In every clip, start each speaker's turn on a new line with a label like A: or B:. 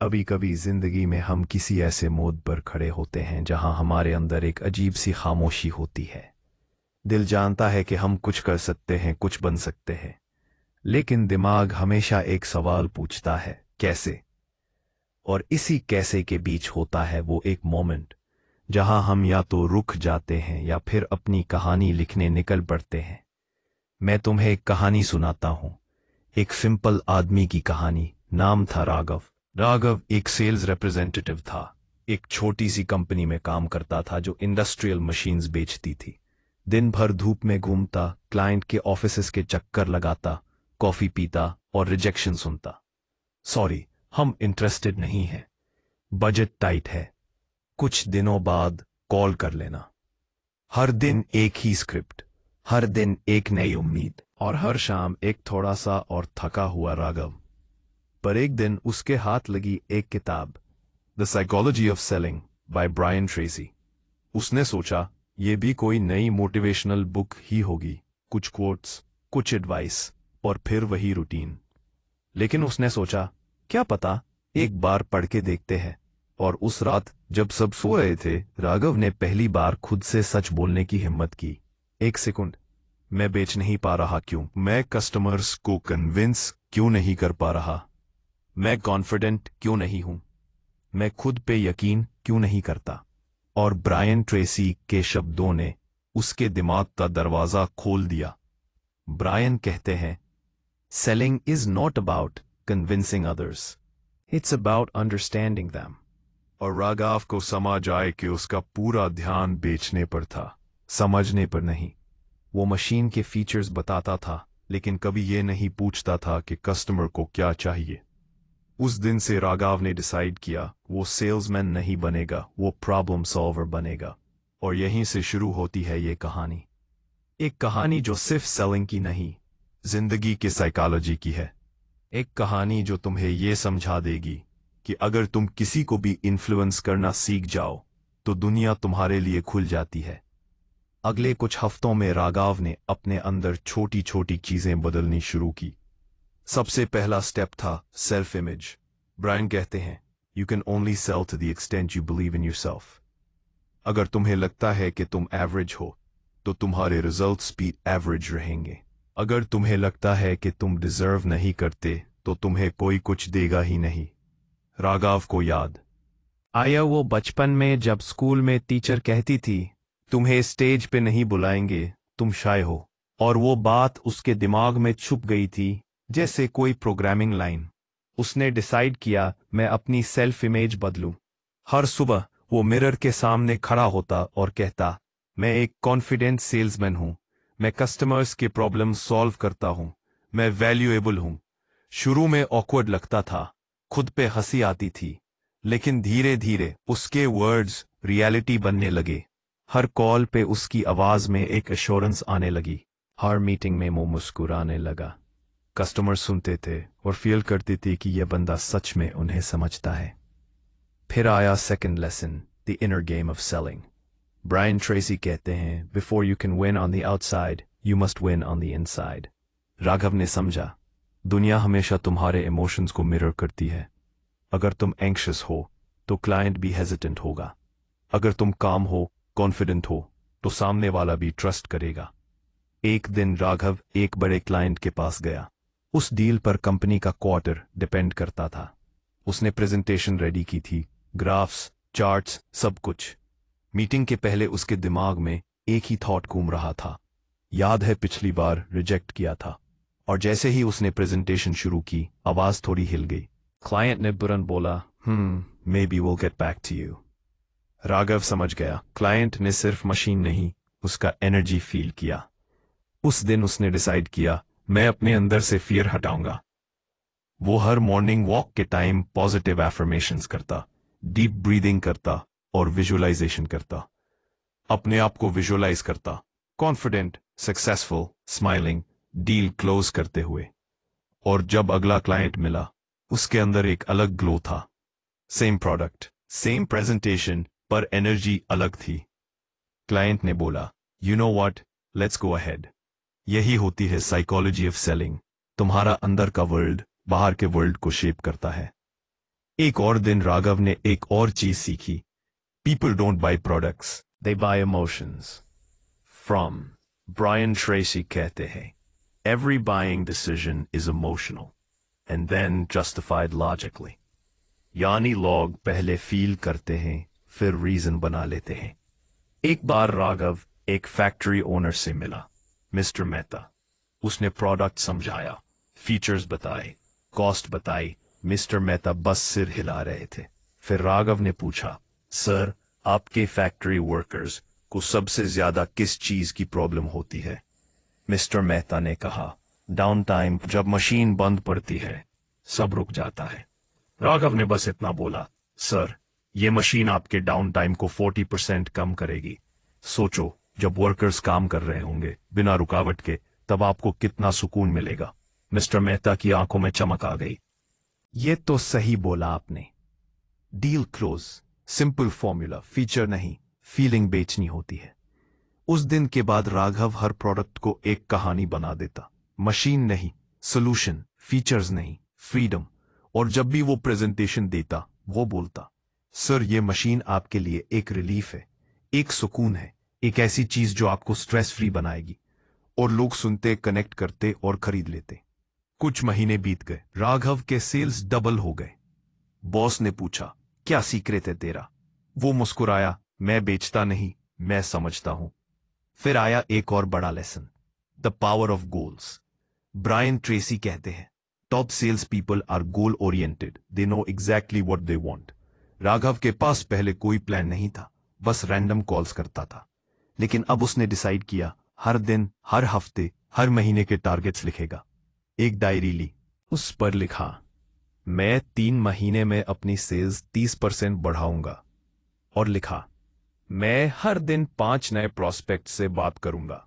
A: कभी कभी जिंदगी में हम किसी ऐसे मोड़ पर खड़े होते हैं जहां हमारे अंदर एक अजीब सी खामोशी होती है। दिल जानता है कि हम कुछ कर सकते हैं, कुछ बन सकते हैं, लेकिन दिमाग हमेशा एक सवाल पूछता है, कैसे। और इसी कैसे के बीच होता है वो एक मोमेंट जहां हम या तो रुक जाते हैं या फिर अपनी कहानी लिखने निकल पड़ते हैं। मैं तुम्हें एक कहानी सुनाता हूं, एक सिंपल आदमी की कहानी। नाम था राघव। राघव एक सेल्स रिप्रेजेंटेटिव था। एक छोटी सी कंपनी में काम करता था जो इंडस्ट्रियल मशीन्स बेचती थी। दिन भर धूप में घूमता, क्लाइंट के ऑफिसेस के चक्कर लगाता, कॉफी पीता और रिजेक्शन सुनता। सॉरी, हम इंटरेस्टेड नहीं हैं, बजट टाइट है, कुछ दिनों बाद कॉल कर लेना। हर दिन एक ही स्क्रिप्ट, हर दिन एक नई उम्मीद, और हर शाम एक थोड़ा सा और थका हुआ राघव। पर एक दिन उसके हाथ लगी एक किताब, the psychology of selling by Brian Tracy. उसने सोचा ये भी कोई नई मोटिवेशनल बुक ही होगी, कुछ कोट्स, कुछ एडवाइस और फिर वही रूटीन। लेकिन उसने सोचा, क्या पता एक बार पढ़ के देखते हैं। और उस रात जब सब सो रहे थे, राघव ने पहली बार खुद से सच बोलने की हिम्मत की। एक सेकंड, मैं बेच नहीं पा रहा क्यों? मैं कस्टमर्स को कन्विंस क्यों नहीं कर पा रहा? मैं कॉन्फिडेंट क्यों नहीं हूं? मैं खुद पे यकीन क्यों नहीं करता? और ब्रायन ट्रेसी के शब्दों ने उसके दिमाग का दरवाजा खोल दिया। ब्रायन कहते हैं, selling is not about convincing others, it's about understanding them. और राघव को समझ आए कि उसका पूरा ध्यान बेचने पर था, समझने पर नहीं। वो मशीन के फीचर्स बताता था, लेकिन कभी ये नहीं पूछता था कि कस्टमर को क्या चाहिए। उस दिन से राघव ने डिसाइड किया, वो सेल्समैन नहीं बनेगा, वो प्रॉब्लम सॉल्वर बनेगा। और यहीं से शुरू होती है ये कहानी। एक कहानी जो सिर्फ सेलिंग की नहीं, जिंदगी की साइकोलॉजी की है। एक कहानी जो तुम्हें ये समझा देगी कि अगर तुम किसी को भी इन्फ्लुएंस करना सीख जाओ तो दुनिया तुम्हारे लिए खुल जाती है। अगले कुछ हफ्तों में राघव ने अपने अंदर छोटी छोटी चीजें बदलनी शुरू की। सबसे पहला स्टेप था सेल्फ इमेज। ब्रायन कहते हैं, you can only sell to the extent you believe in yourself. अगर तुम्हें लगता है कि तुम एवरेज हो तो तुम्हारे रिजल्ट्स भी एवरेज रहेंगे। अगर तुम्हें लगता है कि तुम डिजर्व नहीं करते तो तुम्हें कोई कुछ देगा ही नहीं। राघव को याद आया वो बचपन में जब स्कूल में टीचर कहती थी, तुम्हें स्टेज पे नहीं बुलाएंगे, तुम शाय हो। और वो बात उसके दिमाग में छुप गई थी जैसे कोई प्रोग्रामिंग लाइन। उसने डिसाइड किया, मैं अपनी सेल्फ इमेज बदलूं। हर सुबह वो मिरर के सामने खड़ा होता और कहता, मैं एक कॉन्फिडेंट सेल्समैन हूं, मैं कस्टमर्स के प्रॉब्लम सॉल्व करता हूं, मैं वैल्यूएबल हूं। शुरू में ऑकवर्ड लगता था, खुद पे हंसी आती थी, लेकिन धीरे धीरे उसके वर्ड्स रियलिटी बनने लगे। हर कॉल पे उसकी आवाज में एक एश्योरेंस आने लगी। हर मीटिंग में वो मुस्कुराने लगा। कस्टमर सुनते थे और फील करती थी कि यह बंदा सच में उन्हें समझता है। फिर आया second lesson, the inner game of selling. Brian Tracy कहते हैं, before you can win on the outside you must win on the inside. Raghav ने समझा, दुनिया हमेशा तुम्हारे इमोशंस को मिरर करती है। अगर तुम एंग्शियस हो तो क्लाइंट भी हेजिटेंट होगा। अगर तुम काम हो, कॉन्फिडेंट हो, तो सामने वाला भी ट्रस्ट करेगा। एक दिन राघव एक बड़े क्लाइंट के पास गया। उस डील पर कंपनी का क्वार्टर डिपेंड करता था। उसने प्रेजेंटेशन रेडी की थी, ग्राफ्स, चार्ट्स, सब कुछ। मीटिंग के पहले उसके दिमाग में एक ही थॉट घूम रहा था, याद है पिछली बार रिजेक्ट किया था। और जैसे ही उसने प्रेजेंटेशन शुरू की, आवाज थोड़ी हिल गई। क्लाइंट ने तुरंत बोला, maybe will get back to you. Raghav समझ गया, क्लाइंट ने सिर्फ मशीन नहीं, उसका एनर्जी फील किया। उस दिन उसने डिसाइड किया, मैं अपने अंदर से फियर हटाऊंगा। वो हर मॉर्निंग वॉक के टाइम पॉजिटिव एफर्मेशंस करता, डीप ब्रीदिंग करता और विजुअलाइजेशन करता। अपने आप को विजुअलाइज करता, confident, successful, smiling, deal close करते हुए। और जब अगला क्लाइंट मिला, उसके अंदर एक अलग ग्लो था। सेम प्रोडक्ट, सेम प्रेजेंटेशन, पर एनर्जी अलग थी। क्लाइंट ने बोला, you know what, let's go ahead. यही होती है साइकोलॉजी ऑफ सेलिंग। तुम्हारा अंदर का वर्ल्ड बाहर के वर्ल्ड को शेप करता है। एक और दिन राघव ने एक और चीज सीखी। People don't buy products, they buy emotions. From Brian Tracy कहते हैं, every buying decision is emotional and then justified logically. यानी लोग पहले फील करते हैं, फिर रीजन बना लेते हैं। एक बार राघव एक फैक्ट्री ओनर से मिला, मिस्टर मेहता। उसने प्रोडक्ट समझाया, फीचर्स बताए, कॉस्ट बताई। मिस्टर मेहता बस सिर हिला रहे थे। फिर राघव ने पूछा, सर, आपके फैक्ट्री वर्कर्स को सबसे ज्यादा किस चीज की प्रॉब्लम होती है? मिस्टर मेहता ने कहा, डाउन टाइम। जब मशीन बंद पड़ती है सब रुक जाता है। राघव ने बस इतना बोला, सर, ये मशीन आपके डाउन टाइम को 40% कम करेगी। सोचो, जब वर्कर्स काम कर रहे होंगे बिना रुकावट के, तब आपको कितना सुकून मिलेगा। मिस्टर मेहता की आंखों में चमक आ गई। ये तो सही बोला आपने। Deal close, simple formula, feature नहीं, फीलिंग बेचनी होती है। उस दिन के बाद राघव हर प्रोडक्ट को एक कहानी बना देता। मशीन नहीं, सोल्यूशन, फीचर्स नहीं, फ्रीडम। और जब भी वो प्रेजेंटेशन देता, वो बोलता, सर, ये मशीन आपके लिए एक रिलीफ है, एक सुकून है, एक ऐसी चीज जो आपको स्ट्रेस फ्री बनाएगी। और लोग सुनते, कनेक्ट करते और खरीद लेते। कुछ महीने बीत गए, राघव के सेल्स डबल हो गए। बॉस ने पूछा, क्या सीक्रेट है तेरा? वो मुस्कुराया, मैं बेचता नहीं, मैं समझता हूं। फिर आया एक और बड़ा lesson, the power of goals. Brian Tracy कहते हैं, top sales people are goal oriented, they know exactly what they want. Raghav के पास पहले कोई प्लान नहीं था, बस रैंडम कॉल्स करता था। लेकिन अब उसने डिसाइड किया, हर दिन, हर हफ्ते, हर महीने के टारगेट्स लिखेगा। एक डायरी ली, उस पर लिखा, मैं 3 महीने में अपनी सेल्स 30% बढ़ाऊंगा। और लिखा, मैं हर दिन 5 नए प्रोस्पेक्ट से बात करूंगा।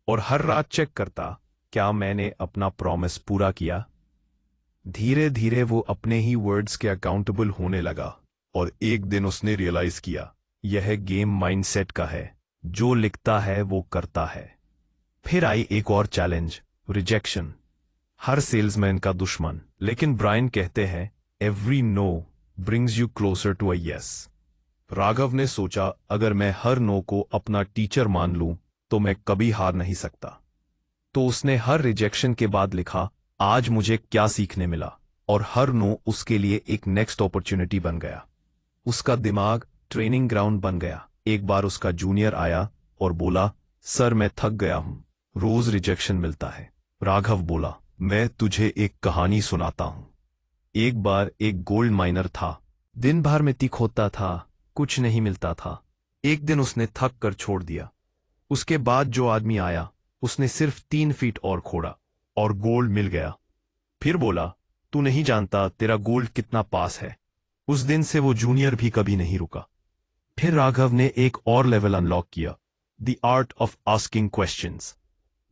A: और हर रात चेक करता, क्या मैंने अपना प्रॉमिस पूरा किया। धीरे धीरे वो अपने ही वर्ड्स के अकाउंटेबल होने लगा। और एक दिन उसने रियलाइज किया, यह गेम माइंडसेट का है, जो लिखता है वो करता है। फिर आई एक और चैलेंज, रिजेक्शन। हर सेल्समैन का दुश्मन, लेकिन ब्रायन कहते हैं, every no brings you closer to a yes. Raghav ने सोचा, अगर मैं हर नो को अपना टीचर मान लूं तो मैं कभी हार नहीं सकता। तो उसने हर रिजेक्शन के बाद लिखा, आज मुझे क्या सीखने मिला। और हर नो उसके लिए एक नेक्स्ट अपॉर्चुनिटी बन गया। उसका दिमाग ट्रेनिंग ग्राउंड बन गया। एक बार उसका जूनियर आया और बोला, सर, मैं थक गया हूं, रोज रिजेक्शन मिलता है। राघव बोला, मैं तुझे एक कहानी सुनाता हूं। एक बार एक गोल्ड माइनर था। दिन भर में तीख होता था, कुछ नहीं मिलता था। एक दिन उसने थक कर छोड़ दिया। उसके बाद जो आदमी आया, उसने सिर्फ 3 फीट और खोड़ा और गोल्ड मिल गया। फिर बोला, तू नहीं जानता तेरा गोल्ड कितना पास है। उस दिन से वो जूनियर भी कभी नहीं रुका। फिर राघव ने एक और लेवल अनलॉक किया, the art of asking questions.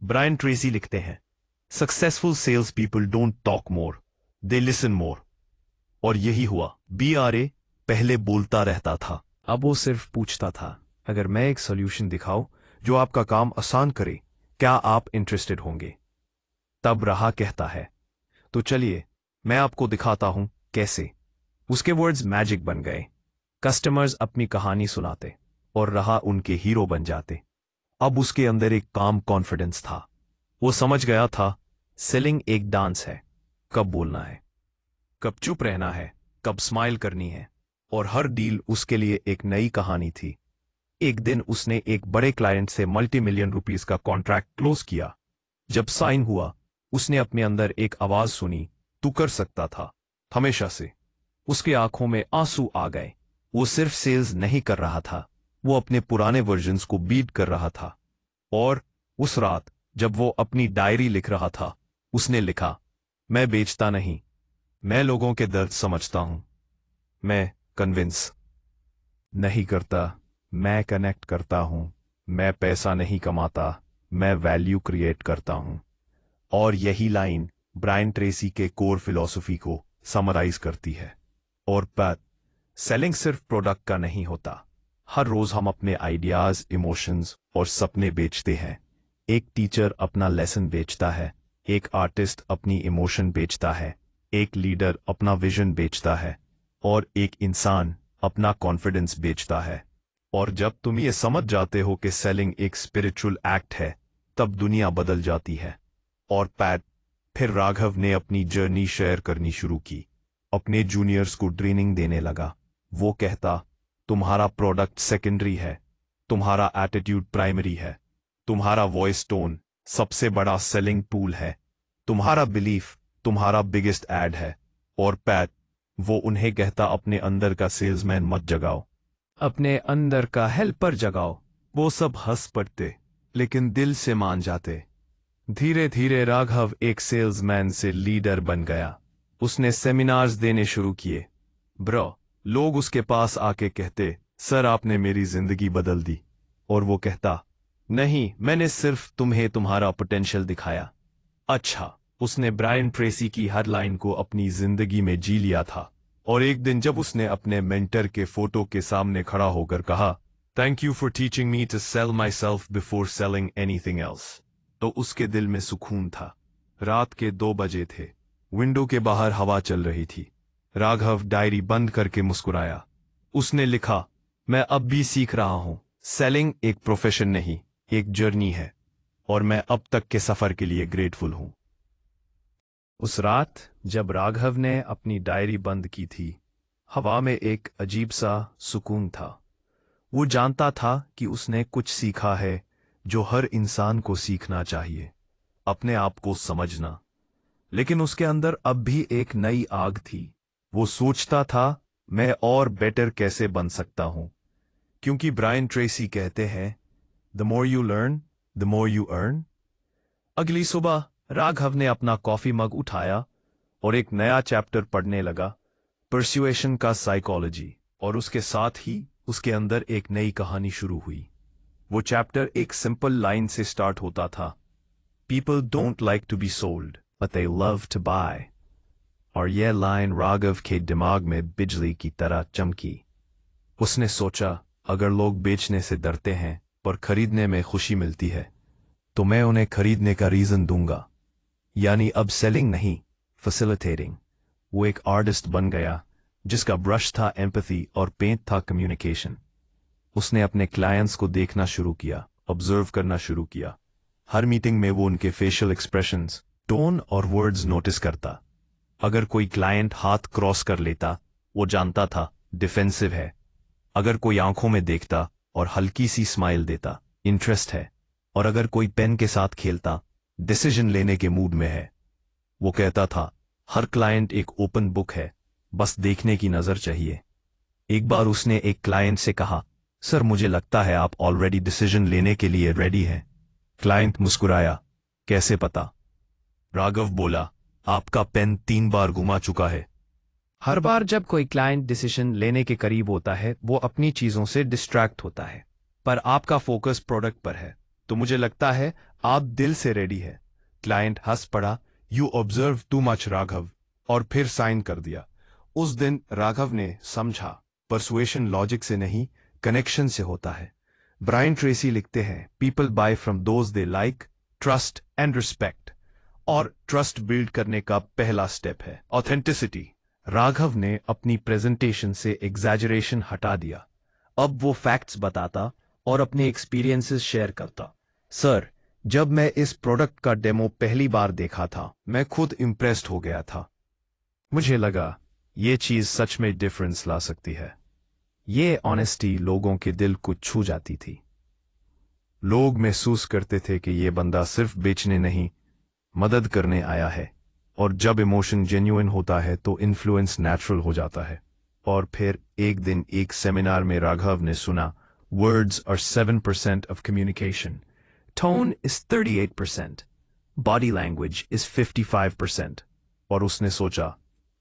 A: Brian Tracy लिखते हैं, successful sales people don't talk more, they listen more. और यही हुआ। BRA पहले बोलता रहता था, अब वो सिर्फ पूछता था, अगर मैं एक सॉल्यूशन दिखाऊं जो आपका काम आसान करे, क्या आप इंटरेस्टेड होंगे? तब रहा कहता है, तो चलिए मैं आपको दिखाता हूं कैसे। उसके वर्ड्स मैजिक बन गए। कस्टमर्स अपनी कहानी सुनाते और रहा उनके हीरो बन जाते। अब उसके अंदर एक काम कॉन्फिडेंस था। वो समझ गया था, सेलिंग एक डांस है, कब बोलना है, कब चुप रहना है, कब स्माइल करनी है। और हर डील उसके लिए एक नई कहानी थी। एक दिन उसने एक बड़े क्लाइंट से मल्टी-मिलियन रुपीस का कॉन्ट्रैक्ट क्लोज किया। जब साइन हुआ, उसने अपने अंदर एक आवाज सुनी, तू कर सकता था, हमेशा से। उसके आंखों में आंसू आ गए। वो सिर्फ सेल्स नहीं कर रहा था, वो अपने पुराने वर्जन्स को बीट कर रहा था। और उस रात जब वो अपनी डायरी लिख रहा था, उसने लिखा, मैं बेचता नहीं, मैं लोगों के दर्द समझता हूं। मैं कन्विंस नहीं करता, मैं कनेक्ट करता हूं। मैं पैसा नहीं कमाता, मैं वैल्यू क्रिएट करता हूं। और यही लाइन ब्रायन ट्रेसी के कोर फिलॉसफी को समराइज करती है। और बात सेलिंग सिर्फ प्रोडक्ट का नहीं होता। हर रोज हम अपने आइडियाज, इमोशंस और सपने बेचते हैं। एक टीचर अपना लेसन बेचता है, एक आर्टिस्ट अपनी इमोशन बेचता है, एक लीडर अपना विजन बेचता है, और एक इंसान अपना कॉन्फिडेंस बेचता है। और जब तुम ये समझ जाते हो कि सेलिंग एक स्पिरिचुअल एक्ट है, तब दुनिया बदल जाती है। और फिर राघव ने अपनी जर्नी शेयर करनी शुरू की। अपने जूनियर्स को ट्रेनिंग देने लगा। वो कहता, तुम्हारा प्रोडक्ट सेकेंडरी है, तुम्हारा एटीट्यूड प्राइमरी है, तुम्हारा वॉइस टोन सबसे बड़ा सेलिंग टूल है, तुम्हारा बिलीफ तुम्हारा बिगेस्ट एड है। और वो उन्हें कहता, अपने अंदर का सेल्समैन मत जगाओ, अपने अंदर का हेल्पर जगाओ। वो सब हंस पड़ते, लेकिन दिल से मान जाते। धीरे धीरे राघव एक सेल्समैन से लीडर बन गया। उसने सेमिनार्स देने शुरू किए। लोग उसके पास आके कहते, सर आपने मेरी जिंदगी बदल दी। और वो कहता, नहीं, मैंने सिर्फ तुम्हें तुम्हारा पोटेंशियल दिखाया। अच्छा, उसने ब्रायन ट्रेसी की हर लाइन को अपनी जिंदगी में जी लिया था। और एक दिन जब उसने अपने मेंटर के फोटो के सामने खड़ा होकर कहा, thank you for teaching me to sell myself before selling anything else, तो उसके दिल में सुकून था। रात के 2 बजे थे। विंडो के बाहर हवा चल रही थी। राघव डायरी बंद करके मुस्कुराया। उसने लिखा, मैं अब भी सीख रहा हूं। सेलिंग एक प्रोफेशन नहीं, एक जर्नी है, और मैं अब तक के सफर के लिए ग्रेटफुल हूं। उस रात जब राघव ने अपनी डायरी बंद की थी, हवा में एक अजीब सा सुकून था। वो जानता था कि उसने कुछ सीखा है जो हर इंसान को सीखना चाहिए, अपने आप को समझना। लेकिन उसके अंदर अब भी एक नई आग थी। वो सोचता था, मैं और बेटर कैसे बन सकता हूं, क्योंकि ब्रायन ट्रेसी कहते हैं, the more you learn the more you earn. अगली सुबह राघव ने अपना कॉफी मग उठाया और एक नया चैप्टर पढ़ने लगा, परसुएशन का साइकोलॉजी। और उसके साथ ही उसके अंदर एक नई कहानी शुरू हुई। वो चैप्टर एक सिंपल लाइन से स्टार्ट होता था, people don't like to be sold but they love to buy. और यह लाइन राघव के दिमाग में बिजली की तरह चमकी। उसने सोचा, अगर लोग बेचने से डरते हैं पर खरीदने में खुशी मिलती है, तो मैं उन्हें खरीदने का रीजन दूंगा। यानी अब सेलिंग नहीं, फैसिलिटेटिंग। वो एक आर्टिस्ट बन गया जिसका ब्रश था एम्पैथी और पेंट था कम्युनिकेशन। उसने अपने क्लाइंट्स को देखना शुरू किया, ऑब्जर्व करना शुरू किया। हर मीटिंग में वो उनके फेशियल एक्सप्रेशंस, टोन और वर्ड्स नोटिस करता। अगर कोई क्लाइंट हाथ क्रॉस कर लेता, वो जानता था डिफेंसिव है। अगर कोई आंखों में देखता और हल्की सी स्माइल देता, इंटरेस्ट है। और अगर कोई पेन के साथ खेलता, डिसीजन लेने के मूड में है। वो कहता था, हर क्लाइंट एक ओपन बुक है, बस देखने की नजर चाहिए। एक बार उसने एक क्लाइंट से कहा, सर मुझे लगता है आप ऑलरेडी डिसीजन लेने के लिए रेडी हैं। क्लाइंट मुस्कुराया, कैसे पता? राघव बोला, आपका पेन 3 बार घुमा चुका है। हर बार जब कोई क्लाइंट डिसीजन लेने के करीब होता है, वो अपनी चीजों से डिस्ट्रैक्ट होता है, पर आपका फोकस प्रोडक्ट पर है, तो मुझे लगता है आप दिल से रेडी है। क्लाइंट हंस पड़ा, you observe too much Raghav, और फिर साइन कर दिया। उस दिन राघव ने समझा, परसुएशन लॉजिक से नहीं, कनेक्शन से होता है। ब्रायन ट्रेसी लिखते हैं, people buy from those they like, trust and respect. और ट्रस्ट बिल्ड करने का पहला स्टेप है ऑथेंटिसिटी। राघव ने अपनी प्रेजेंटेशन से एग्जैजरेशन हटा दिया। अब वो फैक्ट्स बताता और अपने एक्सपीरियंसेस शेयर करता। सर, जब मैं इस प्रोडक्ट का डेमो पहली बार देखा था, मैं खुद इम्प्रेस्ड हो गया था। मुझे लगा ये चीज सच में डिफरेंस ला सकती है। ये ऑनेस्टी लोगों के दिल को छू जाती थी। लोग महसूस करते थे कि ये बंदा सिर्फ बेचने नहीं, मदद करने आया है। और जब इमोशन जेन्युइन होता है तो इन्फ्लुएंस नेचुरल हो जाता है। और फिर एक दिन एक सेमिनार में राघव ने सुना, words are 7% of communication, tone is 38%, body language is 55%। और उसने सोचा,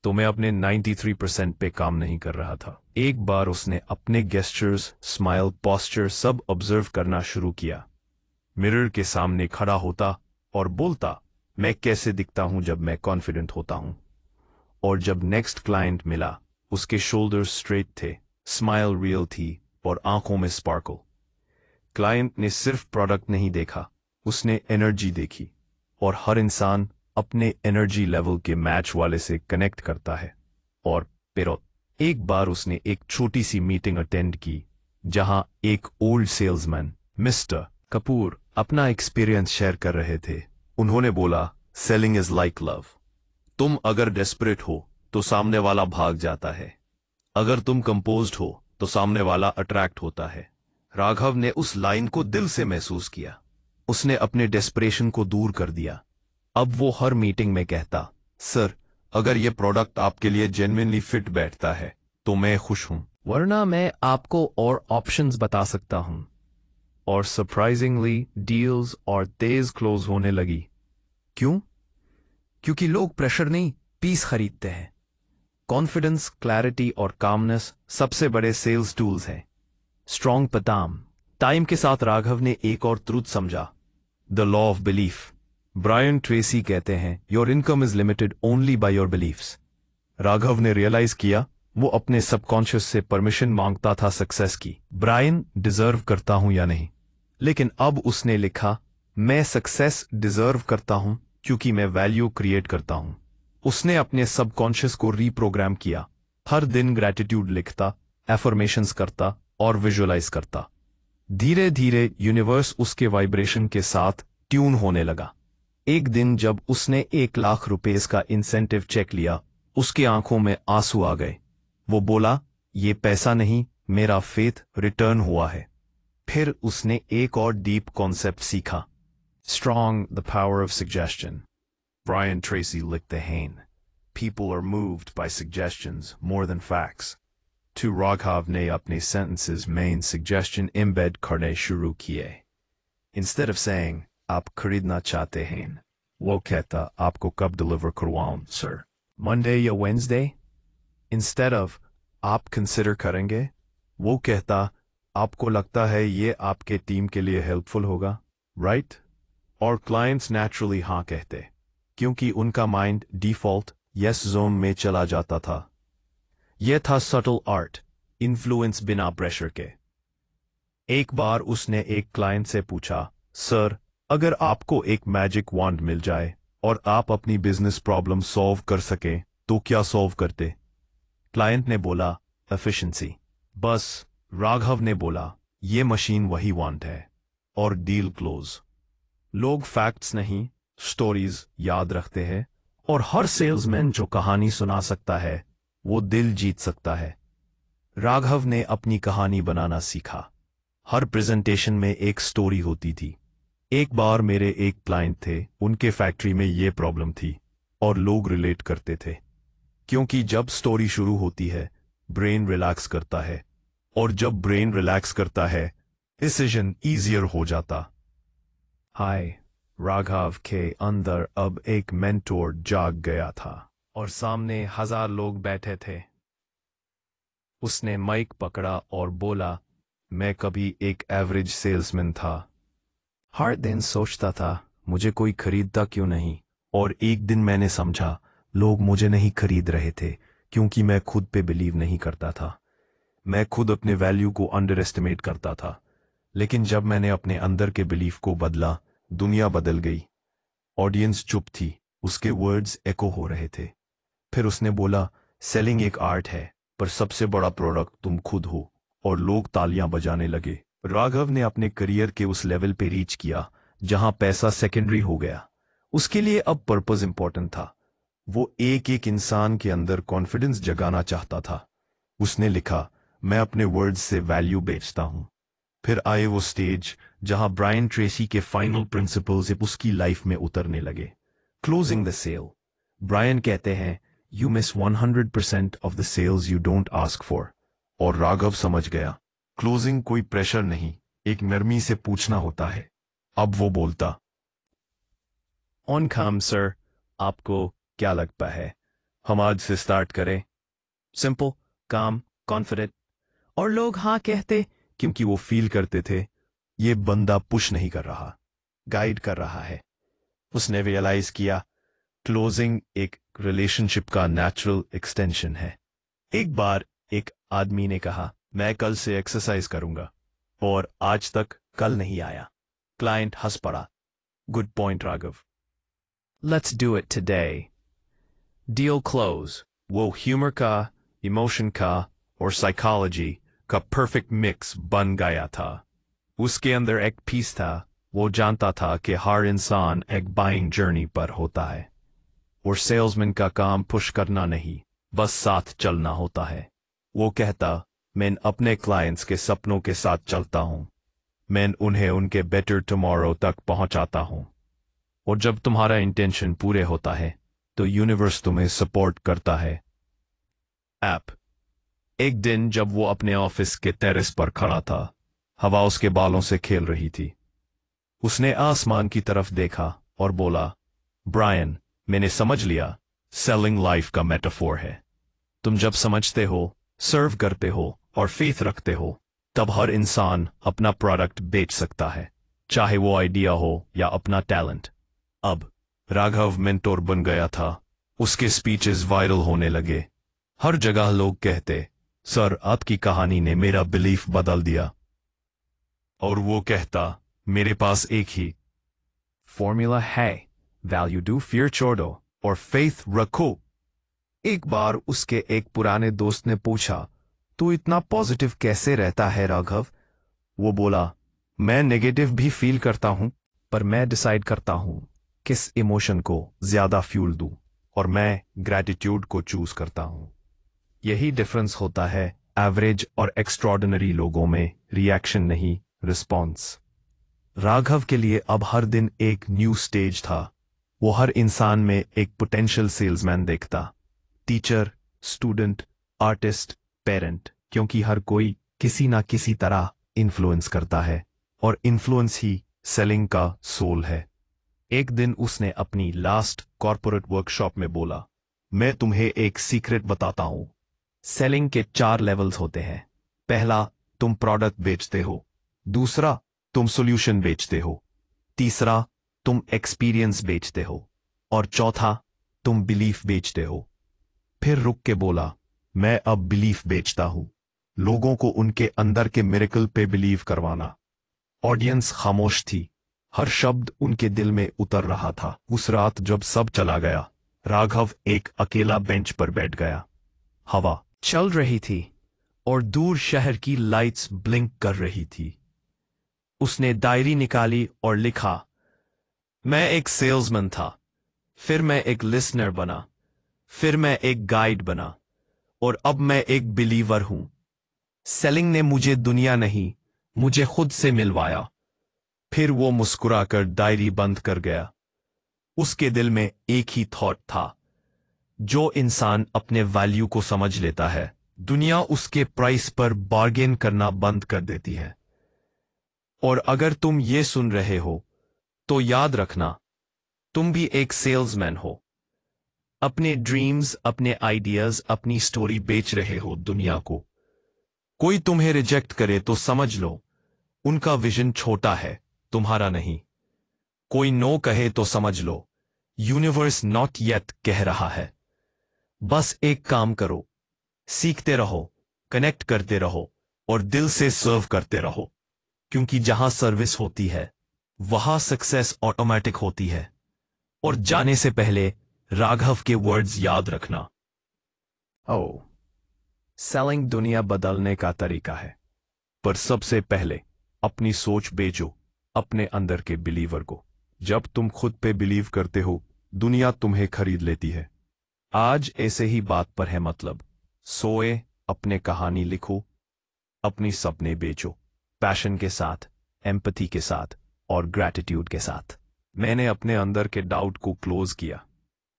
A: तो मैं अपने 93% पे काम नहीं कर रहा था। एक बार उसने अपने गेस्चर्स, स्माइल, पोस्चर सब ऑब्जर्व करना शुरू किया। मिरर के सामने खड़ा होता और बोलता, मैं कैसे दिखता हूं जब मैं कॉन्फिडेंट होता हूं। और जब नेक्स्ट क्लाइंट मिला, उसके शोल्डर्स स्ट्रेट थे, स्माइल रियल थी और आंखों में स्पार्कल। क्लाइंट ने सिर्फ प्रोडक्ट नहीं देखा, उसने एनर्जी देखी। और हर इंसान अपने एनर्जी लेवल के मैच वाले से कनेक्ट करता है। और फिर एक बार उसने एक छोटी सी मीटिंग अटेंड की जहां एक ओल्ड सेल्समैन मिस्टर कपूर अपना एक्सपीरियंस शेयर कर रहे थे। उन्होंने बोला, सेलिंग इज लाइक लव। तुम अगर डेस्परेट हो तो सामने वाला भाग जाता है, अगर तुम कंपोज्ड हो तो सामने वाला अट्रैक्ट होता है। राघव ने उस लाइन को दिल से महसूस किया। उसने अपने डेस्परेशन को दूर कर दिया। अब वो हर मीटिंग में कहता, सर, अगर ये प्रोडक्ट आपके लिए जेन्युइनली फिट बैठता है तो मैं खुश हूं, वरना मैं आपको और ऑप्शंस बता सकता हूं। और सरप्राइजिंगली डील्स और तेज क्लोज होने लगी। क्यों? क्योंकि लोग प्रेशर नहीं, पीस खरीदते हैं। कॉन्फिडेंस, क्लैरिटी और कामनेस सबसे बड़े सेल्स टूल्स हैं। स्ट्रॉन्ग पताम। टाइम के साथ राघव ने एक और ट्रूथ समझा, the law of belief. Brian Tracy कहते हैं, your income is limited only by your beliefs. Raghav ने रियलाइज किया वो अपने सबकॉन्शियस से परमिशन मांगता था सक्सेस की। ब्रायन, डिजर्व करता हूं या नहीं? लेकिन अब उसने लिखा, मैं सक्सेस डिजर्व करता हूं क्योंकि मैं वैल्यू क्रिएट करता हूं। उसने अपने सबकॉन्शियस को रीप्रोग्राम किया। हर दिन ग्रैटिट्यूड लिखता, एफर्मेशंस करता और विजुअलाइज करता। धीरे धीरे यूनिवर्स उसके वाइब्रेशन के साथ ट्यून होने लगा। एक दिन जब उसने 1 लाख रुपए का इंसेंटिव चेक लिया, उसकी आंखों में आंसू आ गए। वो बोला, ये पैसा नहीं, मेरा फेथ रिटर्न हुआ है। फिर उसने एक और डीप कॉन्सेप्ट सीखा, strong the power of suggestion. Brian Tracy लिखते हैं, people are moved by suggestions more than facts. To Raghav ने अपने sentences main suggestion embed करने शुरू किए। Instead of saying, आप खरीदना चाहते हैं, वो कहता, आपको कब डिलीवर करवाऊं सर, मंडे या वेंसडे? Instead of, आप कंसिडर करेंगे, वो कहता, आपको लगता है ये आपके टीम के लिए हेल्पफुल होगा, राइट? और क्लाइंट्स नेचुरली हाँ कहते, क्योंकि उनका माइंड डिफॉल्ट यस जोन में चला जाता था। यह था सटल आर्ट, इन्फ्लुएंस बिना प्रेशर के। एक बार उसने एक क्लाइंट से पूछा, सर, अगर आपको एक मैजिक वांड मिल जाए और आप अपनी बिजनेस प्रॉब्लम सॉल्व कर सके तो क्या सॉल्व करते? क्लाइंट ने बोला, एफिशिएंसी। बस राघव ने बोला, ये मशीन वही वांट है, और डील क्लोज। लोग फैक्ट्स नहीं, स्टोरीज याद रखते हैं, और हर सेल्समैन जो कहानी सुना सकता है वो दिल जीत सकता है। राघव ने अपनी कहानी बनाना सीखा। हर प्रेजेंटेशन में एक स्टोरी होती थी। एक बार मेरे एक क्लाइंट थे, उनके फैक्ट्री में ये प्रॉब्लम थी और लोग रिलेट करते थे, क्योंकि जब स्टोरी शुरू होती है ब्रेन रिलैक्स करता है, और जब ब्रेन रिलैक्स करता है डिसीजन ईजियर हो जाता। हाय, राघव के अंदर अब एक मेंटोर जाग गया था और सामने 1000 लोग बैठे थे। उसने माइक पकड़ा और बोला, मैं कभी एक एवरेज सेल्समैन था। हर दिन सोचता था मुझे कोई खरीदता क्यों नहीं, और एक दिन मैंने समझा लोग मुझे नहीं खरीद रहे थे क्योंकि मैं खुद पे बिलीव नहीं करता था। मैं खुद अपने वैल्यू को अंडर एस्टिमेट करता था। लेकिन जब मैंने अपने अंदर के बिलीफ को बदला, दुनिया बदल गई। ऑडियंस चुप थी, उसके वर्ड्स एको हो रहे थे। फिर उसने बोला, सेलिंग एक आर्ट है, पर सबसे बड़ा प्रोडक्ट तुम खुद हो, और लोग तालियां बजाने लगे। राघव ने अपने करियर के उस लेवल पे रीच किया जहां पैसा सेकेंडरी हो गया। उसके लिए अब पर्पस इंपॉर्टेंट था। वो एक एक इंसान के अंदर कॉन्फिडेंस जगाना चाहता था। उसने लिखा, मैं अपने वर्ड्स से वैल्यू बेचता हूं। फिर आए वो स्टेज जहां ब्रायन ट्रेसी के फाइनल प्रिंसिपल्स उसकी लाइफ में उतरने लगे। Closing the cell. ब्रायन कहते हैं, you miss 100% of the sales you don't ask for. और राघव समझ गया, क्लोजिंग कोई प्रेशर नहीं, एक नरमी से पूछना होता है। अब वो बोलता, ऑन काम सर, आपको क्या लगता है हम आज से स्टार्ट करें? सिंपल, काम, कॉन्फिडेंट। और लोग हाँ कहते क्योंकि वो फील करते थे ये बंदा पुश नहीं कर रहा, गाइड कर रहा है। उसने रियलाइज किया, क्लोजिंग एक रिलेशनशिप का नेचुरल एक्सटेंशन है। एक बार एक आदमी ने कहा, मैं कल से एक्सरसाइज करूंगा, और आज तक कल नहीं आया। क्लाइंट हंस पड़ा, good point Raghav, let's do it today. Deal close. वो ह्यूमर का इमोशन का और साइकोलॉजी का परफेक्ट मिक्स बन गया था। उसके अंदर एक पीस था, वो जानता था कि हर इंसान एक बाइंग जर्नी पर होता है और सेल्समैन का काम पुश करना नहीं, बस साथ चलना होता है। वो कहता, मैं अपने क्लाइंट्स के सपनों के साथ चलता हूं, मैं उन्हें उनके बेटर टुमारो तक पहुंचाता हूं, और जब तुम्हारा इंटेंशन पूरे होता है तो यूनिवर्स तुम्हें सपोर्ट करता है। ऐप एक दिन जब वो अपने ऑफिस के टेरेस पर खड़ा था, हवा उसके बालों से खेल रही थी। उसने आसमान की तरफ देखा और बोला, ब्रायन, मैंने समझ लिया, सेलिंग लाइफ का मेटाफोर है। तुम जब समझते हो, सर्व करते हो और फेथ रखते हो, तब हर इंसान अपना प्रोडक्ट बेच सकता है, चाहे वो आइडिया हो या अपना टैलेंट। अब राघव मेंटोर बन गया था। उसके स्पीचेस वायरल होने लगे। हर जगह लोग कहते, सर, आपकी कहानी ने मेरा बिलीफ बदल दिया। और वो कहता, मेरे पास एक ही फॉर्मूला है, वैल्यू डू, फियर छोड़ो और फेथ रखो। एक बार उसके एक पुराने दोस्त ने पूछा, तू इतना पॉजिटिव कैसे रहता है राघव? वो बोला, मैं नेगेटिव भी फील करता हूं, पर मैं डिसाइड करता हूं किस इमोशन को ज्यादा फ्यूल दूं, और मैं ग्रैटिट्यूड को चूज करता हूं। यही डिफरेंस होता है एवरेज और एक्स्ट्रॉर्डिनरी लोगों में, रिएक्शन नहीं, रिस्पॉन्स। राघव के लिए अब हर दिन एक न्यू स्टेज था। वो हर इंसान में एक पोटेंशियल सेल्समैन देखता, टीचर, स्टूडेंट, आर्टिस्ट, पेरेंट, क्योंकि हर कोई किसी ना किसी तरह इन्फ्लुएंस करता है, और इन्फ्लुएंस ही सेलिंग का सोल है। एक दिन उसने अपनी लास्ट कॉर्पोरेट वर्कशॉप में बोला, मैं तुम्हें एक सीक्रेट बताता हूं। सेलिंग के 4 लेवल्स होते हैं। पहला, तुम प्रोडक्ट बेचते हो। दूसरा, तुम सॉल्यूशन बेचते हो। तीसरा, तुम एक्सपीरियंस बेचते हो। और चौथा, तुम बिलीफ बेचते हो। फिर रुक के बोला, मैं अब बिलीफ बेचता हूं, लोगों को उनके अंदर के मिरेकल पे बिलीव करवाना। ऑडियंस खामोश थी, हर शब्द उनके दिल में उतर रहा था। उस रात जब सब चला गया, राघव एक अकेला बेंच पर बैठ गया। हवा चल रही थी और दूर शहर की लाइट्स ब्लिंक कर रही थी। उसने डायरी निकाली और लिखा, मैं एक सेल्समैन था, फिर मैं एक लिसनर बना, फिर मैं एक गाइड बना, और अब मैं एक बिलीवर हूं। सेलिंग ने मुझे दुनिया नहीं, मुझे खुद से मिलवाया। फिर वो मुस्कुराकर डायरी बंद कर गया। उसके दिल में एक ही थॉट था, जो इंसान अपने वैल्यू को समझ लेता है, दुनिया उसके प्राइस पर बार्गेन करना बंद कर देती है। और अगर तुम ये सुन रहे हो, तो याद रखना, तुम भी एक सेल्समैन हो। अपने ड्रीम्स, अपने आइडियाज, अपनी स्टोरी बेच रहे हो दुनिया को। कोई तुम्हें रिजेक्ट करे तो समझ लो, उनका विजन छोटा है, तुम्हारा नहीं। कोई नो कहे तो समझ लो, यूनिवर्स नॉट येट कह रहा है। बस एक काम करो, सीखते रहो, कनेक्ट करते रहो और दिल से सर्व करते रहो, क्योंकि जहां सर्विस होती है, वहां सक्सेस ऑटोमेटिक होती है। और जाने से पहले राघव के वर्ड्स याद रखना। ओह, सेलिंग दुनिया बदलने का तरीका है, पर सबसे पहले अपनी सोच बेचो, अपने अंदर के बिलीवर को। जब तुम खुद पे बिलीव करते हो, दुनिया तुम्हें खरीद लेती है। आज ऐसे ही बात पर है मतलब। सोए, अपने कहानी लिखो, अपनी सपने बेचो, पैशन के साथ, एम्पैथी के साथ और ग्रैटिट्यूड के साथ। मैंने अपने अंदर के डाउट को क्लोज किया,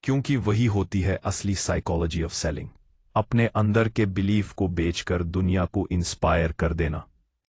A: क्योंकि वही होती है असली साइकोलॉजी ऑफ सेलिंग। अपने अंदर के बिलीफ को बेचकर दुनिया को इंस्पायर कर देना।